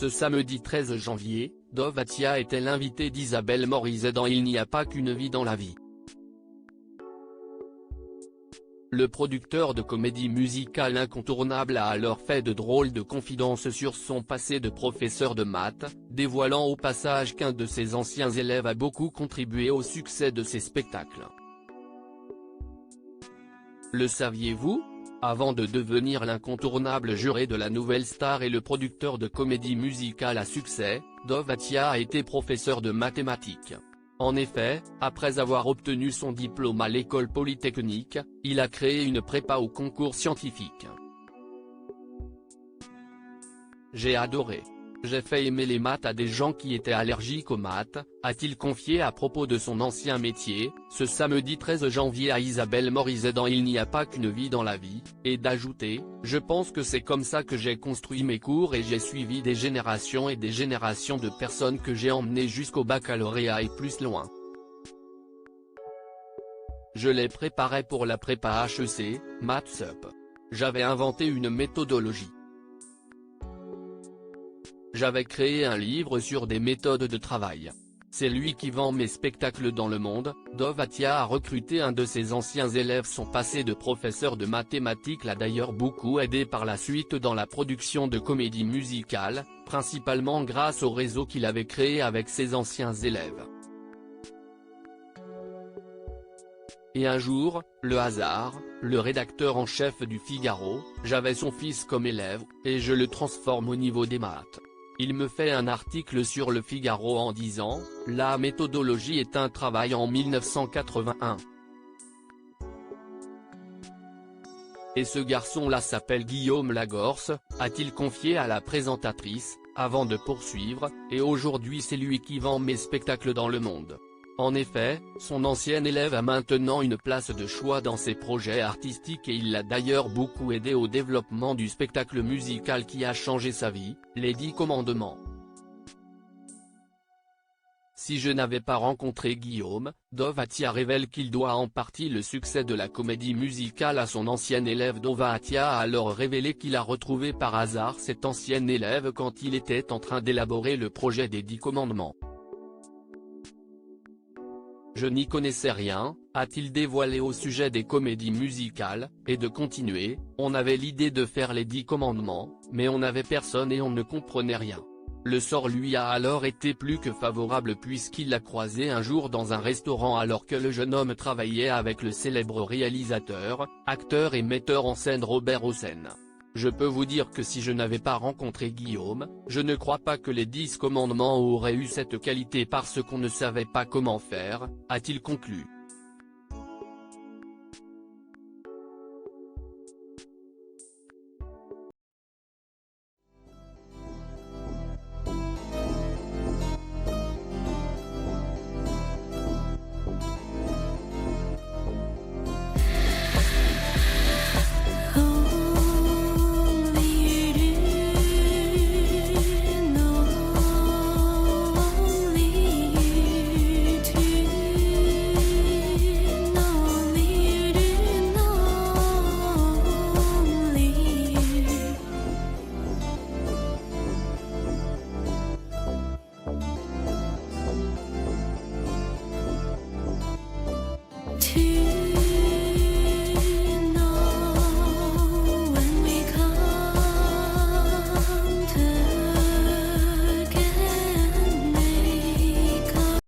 Ce samedi 13 janvier, Dov Atia était l'invité d'Isabelle Morizet dans Il n'y a pas qu'une vie dans la vie. Le producteur de comédie musicale incontournable a alors fait de drôles de confidences sur son passé de professeur de maths, dévoilant au passage qu'un de ses anciens élèves a beaucoup contribué au succès de ses spectacles. Le saviez-vous ? Avant de devenir l'incontournable juré de la Nouvelle Star et le producteur de comédie musicale à succès, Dov Atia a été professeur de mathématiques. En effet, après avoir obtenu son diplôme à l'école polytechnique, il a créé une prépa au concours scientifique. J'ai adoré. J'ai fait aimer les maths à des gens qui étaient allergiques aux maths, a-t-il confié à propos de son ancien métier, ce samedi 13 janvier à Isabelle Morizet dans Il n'y a pas qu'une vie dans la vie, et d'ajouter « Je pense que c'est comme ça que j'ai construit mes cours et j'ai suivi des générations et des générations de personnes que j'ai emmenées jusqu'au baccalauréat et plus loin. Je les préparais pour la prépa HEC, Maths Sup. J'avais inventé une méthodologie. J'avais créé un livre sur des méthodes de travail. C'est lui qui vend mes spectacles dans le monde. » Dov Atia a recruté un de ses anciens élèves. Son passé de professeur de mathématiques l'a d'ailleurs beaucoup aidé par la suite dans la production de comédies musicales, principalement grâce au réseau qu'il avait créé avec ses anciens élèves. Et un jour, le hasard, le rédacteur en chef du Figaro, j'avais son fils comme élève, et je le transforme au niveau des maths. Il me fait un article sur le Figaro en disant « La méthodologie est un travail en 1981. Et ce garçon-là s'appelle Guillaume Lagorce », a-t-il confié à la présentatrice, avant de poursuivre, et aujourd'hui c'est lui qui vend mes spectacles dans le monde. En effet, son ancien élève a maintenant une place de choix dans ses projets artistiques et il l'a d'ailleurs beaucoup aidé au développement du spectacle musical qui a changé sa vie, Les 10 commandements. Si je n'avais pas rencontré Guillaume, Dov Atia révèle qu'il doit en partie le succès de la comédie musicale à son ancien élève. Dov Atia a alors révélé qu'il a retrouvé par hasard cet ancien élève quand il était en train d'élaborer le projet des 10 commandements. Je n'y connaissais rien, a-t-il dévoilé au sujet des comédies musicales, et de continuer, on avait l'idée de faire les 10 commandements, mais on n'avait personne et on ne comprenait rien. Le sort lui a alors été plus que favorable puisqu'il l'a croisé un jour dans un restaurant alors que le jeune homme travaillait avec le célèbre réalisateur, acteur et metteur en scène Robert Hossein. Je peux vous dire que si je n'avais pas rencontré Guillaume, je ne crois pas que les 10 commandements auraient eu cette qualité parce qu'on ne savait pas comment faire, a-t-il conclu.